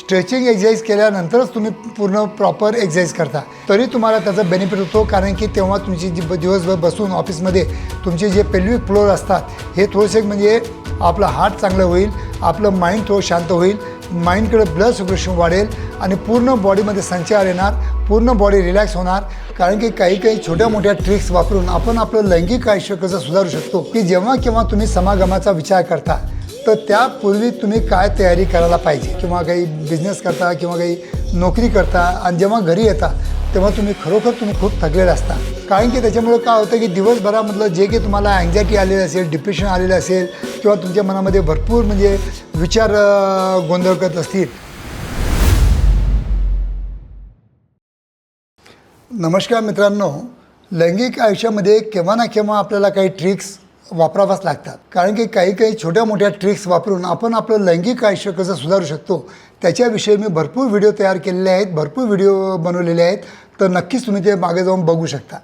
Stretching exercise केल्यानंतरच तुम्ही पूर्ण प्रॉपर एक्सरसाइज करता तरी तुम्हाला त्याचा बेनिफिट होतो, कारण की तेव्हा तुमची जी दिवसभर बसून ऑफिसमध्ये तुमचे जे पेल्विक फ्लोर असतात हे थोडेसे म्हणजे आपलं हार्ट चांगलं होईल, आपलं माइंड थोडं शांत होईल, माइंडकडे ब्लड सर्क्युलेशन वाढेल आणि पूर्ण बॉडीमध्ये संचार येणार, पूर्ण बॉडी रिलॅक्स होणार. कारण की काही छोट्या मोठ्या ट्रिक्स वापरून आपण आपलं लैंगिक आयुष्य कसं सुधारू शकतो की जेव्हा केव्हा तुम्ही समागमाचा विचार करता तर त्यापूर्वी तुम्ही काय तयारी करायला पाहिजे, किंवा काही बिझनेस करता किंवा काही नोकरी करता आणि जेव्हा घरी येता तेव्हा तुम्ही खूप थकलेला असता. कारण की त्याच्यामुळे काय होतं की दिवसभरामधलं जे की तुम्हाला अँझायटी आलेलं असेल, डिप्रेशन आलेलं असेल किंवा तुमच्या मनामध्ये भरपूर म्हणजे विचार गोंधळ करत असतील. नमस्कार मित्रांनो, लैंगिक आयुष्यामध्ये केव्हा ना केव्हा आपल्याला काही ट्रिक्स वापरावाच लागतात. कारण की काही छोट्या मोठ्या ट्रिक्स वापरून आपण आपलं लैंगिक आयुष्य कसं सुधारू शकतो त्याच्याविषयी मी भरपूर व्हिडिओ तयार केलेले आहेत, भरपूर व्हिडिओ बनवलेले आहेत. तर नक्कीच तुम्ही ते मागे जाऊन बघू शकता.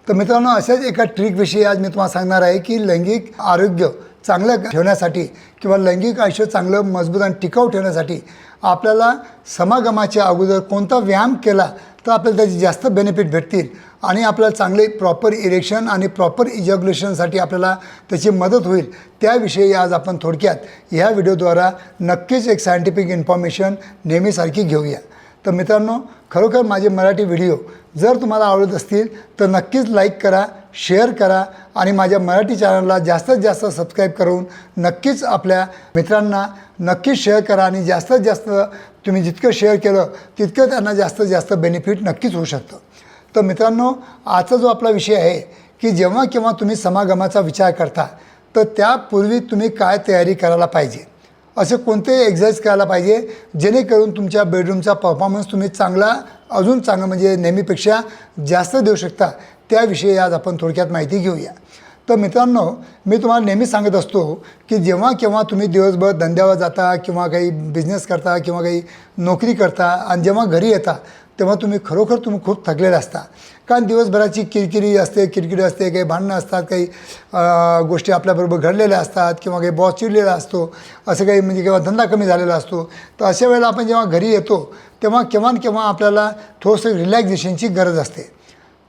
तर मित्रांनो, अशाच एका ट्रिकविषयी आज मी तुम्हाला सांगणार आहे की लैंगिक आरोग्य चांगलं ठेवण्यासाठी किंवा लैंगिक आयुष्य चांगलं मजबूत आणि टिकाऊ ठेवण्यासाठी आपल्याला समागमाच्या अगोदर कोणता व्यायाम केला तर आपल्याला त्याचे जास्त बेनिफिट भेटतील आणि आपल्याला चांगले प्रॉपर इरेक्शन आणि प्रॉपर इजॅक्युलेशनसाठी आपल्याला त्याची मदत होईल, त्याविषयी आज आपण थोडक्यात ह्या व्हिडिओद्वारा नक्कीच एक सायंटिफिक इन्फॉर्मेशन नेहमीसारखी घेऊया. तर मित्रांनो, खरोखर माझे मराठी व्हिडिओ जर तुम्हाला आवडत असतील तर नक्कीच लाईक करा, शेअर करा आणि माझ्या मराठी चॅनलला जास्तीत जास्त सबस्क्राईब करून नक्कीच आपल्या मित्रांना नक्कीच शेअर करा. आणि जास्तीत जास्त तुम्ही जितकं शेअर केलं तितकं त्यांना जास्तीत जास्त बेनिफिट नक्कीच होऊ शकतं. तर मित्रांनो, आजचा जो आपला विषय आहे की जेव्हा केव्हा तुम्ही समागमाचा विचार करता तर त्यापूर्वी तुम्ही काय तयारी करायला पाहिजे, असे कोणते एक्सरसाइज करायला पाहिजे जेणेकरून तुमच्या बेडरूमचा परफॉर्मन्स तुम्ही अजून चांगलं म्हणजे नेहमीपेक्षा जास्त देऊ शकता, त्याविषयी आज आपण थोडक्यात माहिती घेऊया. तर मित्रांनो, मी तुम्हाला नेहमी सांगत असतो की जेव्हा केव्हा तुम्ही दिवसभर धंद्यावर जाता किंवा काही बिझनेस करता किंवा काही नोकरी करता आणि जेव्हा घरी येता तेव्हा तुम्ही खूप थकलेला असता. कारण दिवसभराची किरकिरी असते, काही भांडणं असतात, काही गोष्टी आपल्याबरोबर घडलेल्या असतात किंवा काही बॉस चिडलेला असतो, असं काही म्हणजे किंवा धंदा कमी झालेला असतो. तर अशा वेळेला आपण जेव्हा घरी येतो तेव्हा केव्हा आपल्याला थोडंसं रिलॅक्झेशनची गरज असते.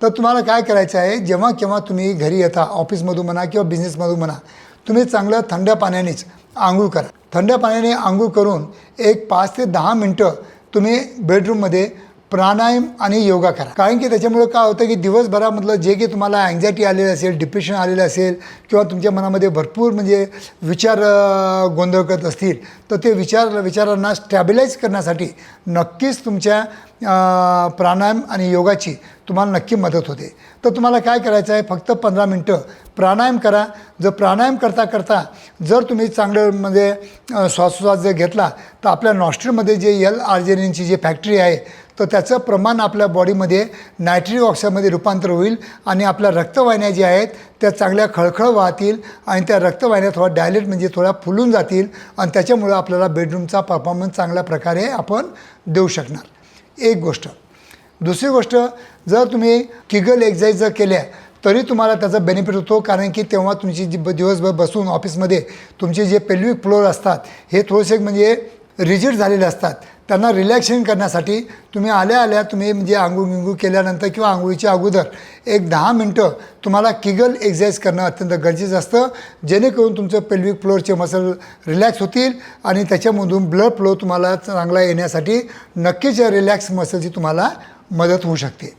तर तुम्हाला काय करायचं आहे, जेव्हा केव्हा तुम्ही घरी येता ऑफिसमधून म्हणा किंवा बिझनेसमधून म्हणा, तुम्ही चांगलं थंड पाण्यानेच आंघोळ करा. थंड पाण्याने आंघोळ करून एक 5 ते 10 मिनटं तुम्ही बेडरूममध्ये प्राणायाम आणि योगा करा. कारण की त्याच्यामुळे काय होतं की दिवसभरामधलं जे की तुम्हाला अँझायटी आलेलं असेल, डिप्रेशन आलेलं असेल किंवा तुमच्या मनामध्ये भरपूर म्हणजे विचार गोंधळ करत असतील तर ते विचारांना स्टॅबिलाईज करण्यासाठी नक्कीच तुमच्या प्राणायाम आणि योगाची तुम्हाला नक्की मदत होते. तर तुम्हाला काय करायचं आहे, फक्त 15 मिनटं प्राणायाम करा. जर प्राणायाम करता जर तुम्ही चांगलं म्हणजे श्वासोच्छ्वास जर घेतला तर आपल्या नॉस्ट्रिलमध्ये जे L-आर्जिनिनची जी फॅक्टरी आहे तर त्याचं प्रमाण आपल्या बॉडीमध्ये नायट्रिक ऑक्साईडमध्ये रूपांतर होईल आणि आपल्या रक्तवाहिन्या ज्या आहेत त्या चांगल्या खळखळ वाहतील आणि त्या रक्तवाहिन्या थोडा डायलेट म्हणजे थोड्या फुलून जातील आणि त्याच्यामुळं आपल्याला बेडरूमचा परफॉर्मन्स चांगल्या प्रकारे आपण देऊ शकणार. एक गोष्ट. दुसरी गोष्ट, जर तुम्ही किगल एक्सरसाइज जर केल्या तरी तुम्हाला त्याचा बेनिफिट होतो. कारण की तेव्हा तुमची जी दिवसभर बसून ऑफिसमध्ये तुमचे जे पेल्विक फ्लोर असतात हे थोडेसे म्हणजे रिजिड झालेले असतात, त्यांना रिलॅक्सेशन करण्यासाठी तुम्ही आल्या तुम्ही म्हणजे आंघोळ केल्यानंतर किंवा आंघोळीच्या अगोदर एक 10 मिनटं तुम्हाला किगल एक्सरसाइज करणं अत्यंत गरजेचं असतं, जेणेकरून तुमचं पेल्विक फ्लोअरचे मसल रिलॅक्स होतील आणि त्याच्यामधून ब्लड फ्लो तुम्हाला चांगला येण्यासाठी नक्कीच या रिलॅक्स मसलची तुम्हाला मदत होऊ शकते.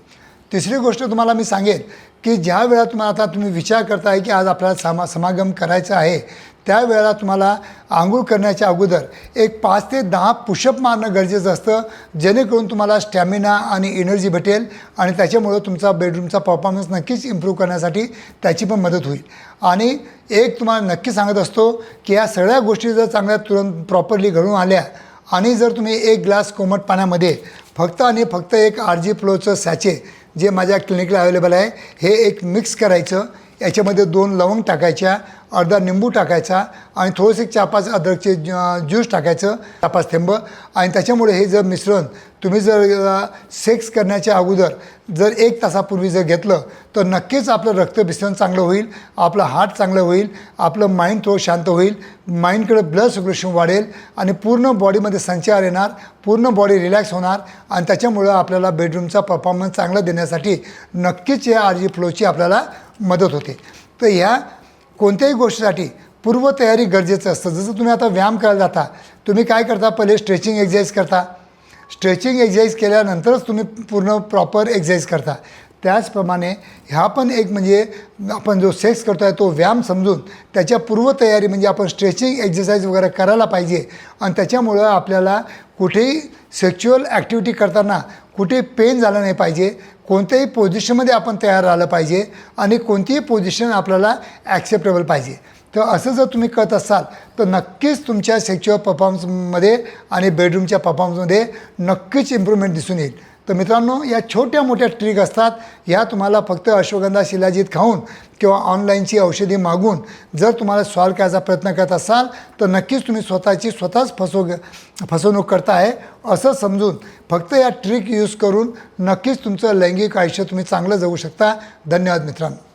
तिसरी गोष्ट तुम्हाला मी सांगेन की ज्या वेळा तुम्हाला आता तुम्ही विचार करताय की आज आपल्याला समागम करायचा आहे, त्यावेळेला तुम्हाला आंघोळ करण्याच्या अगोदर एक 5 ते 10 पुशअप मारणं गरजेचं असतं, जेणेकरून तुम्हाला स्टॅमिना आणि एनर्जी भेटेल आणि त्याच्यामुळं तुमचा बेडरूमचा परफॉर्मन्स नक्कीच इम्प्रूव्ह करण्यासाठी त्याची पण मदत होईल. आणि एक तुम्हाला नक्की सांगत असतो की या सगळ्या गोष्टी जर चांगल्या तुरंत प्रॉपरली घडून आल्या आणि जर तुम्ही 1 ग्लास कोमट पाण्यामध्ये फक्त एक RG फ्लोचं सॅचे जे माझ्या क्लिनिकला अवेलेबल आहे हे एक मिक्स करायचं, याच्यामध्ये 2 लवंग टाकायच्या अर्धा निंबू टाकायचा आणि थोडेसे 4-5 अद्रकचे ज्यूस टाकायचं 4-5 थेंब आणि त्याच्यामुळे हे जर मिश्रण तुम्ही जर सेक्स करण्याच्या अगोदर जर 1 तासापूर्वी जर घेतलं तर नक्कीच आपलं रक्तभिसरण चांगलं होईल, आपलं हार्ट चांगलं होईल, आपलं माइंड थोडं शांत होईल, माइंडकडे ब्लड सर्क्युलेशन वाढेल आणि पूर्ण बॉडीमध्ये संचार येणार, पूर्ण बॉडी रिलॅक्स होणार आणि त्याच्यामुळं आपल्याला बेडरूमचा परफॉर्मन्स चांगला देण्यासाठी नक्कीच या RG फ्लोची आपल्याला मदत होते. तर ह्या कोणत्याही गोष्टीसाठी पूर्वतयारी गरजेचं असतं. जसं तुम्ही आता व्यायाम करायला जाता, तुम्ही काय करता, पहिले स्ट्रेचिंग एक्झरसाइज करता, स्ट्रेचिंग एक्झरसाइज केल्यानंतरच तुम्ही पूर्ण प्रॉपर एक्झरसाइज करता. त्याचप्रमाणे ह्या पण एक म्हणजे आपण जो सेक्स करतो आहे तो व्यायाम समजून त्याच्या पूर्वतयारी म्हणजे आपण स्ट्रेचिंग एक्झरसाइज वगैरे करायला पाहिजे आणि त्याच्यामुळं आपल्याला कुठेही सेक्च्युअल ॲक्टिव्हिटी करताना कुठे पेन झालं नाही पाहिजे, कोणत्याही पोझिशनमध्ये आपण तयार राहिलं पाहिजे आणि कोणतीही पोझिशन आपल्याला ॲक्सेप्टेबल पाहिजे. तर असं जर तुम्ही करत असाल तर नक्कीच तुमच्या सेक्च्युअल परफॉर्मन्समध्ये आणि बेडरूमच्या परफॉर्मन्समध्ये नक्कीच इम्प्रूव्हमेंट दिसून येईल. तर मित्रांनो, या छोट्या मोठ्या ट्रिक असतात, ह्या तुम्हाला फक्त अश्वगंधा शिलाजीत खाऊन किंवा ऑनलाईनची औषधी मागून जर तुम्हाला सॉल्व करायचा प्रयत्न करत असाल तर नक्कीच तुम्ही स्वतःच फसवणूक करताय असं समजून फक्त या ट्रिक यूज करून नक्कीच तुमचं लैंगिक आयुष्य तुम्ही चांगलं जगू शकता. धन्यवाद मित्रांनो.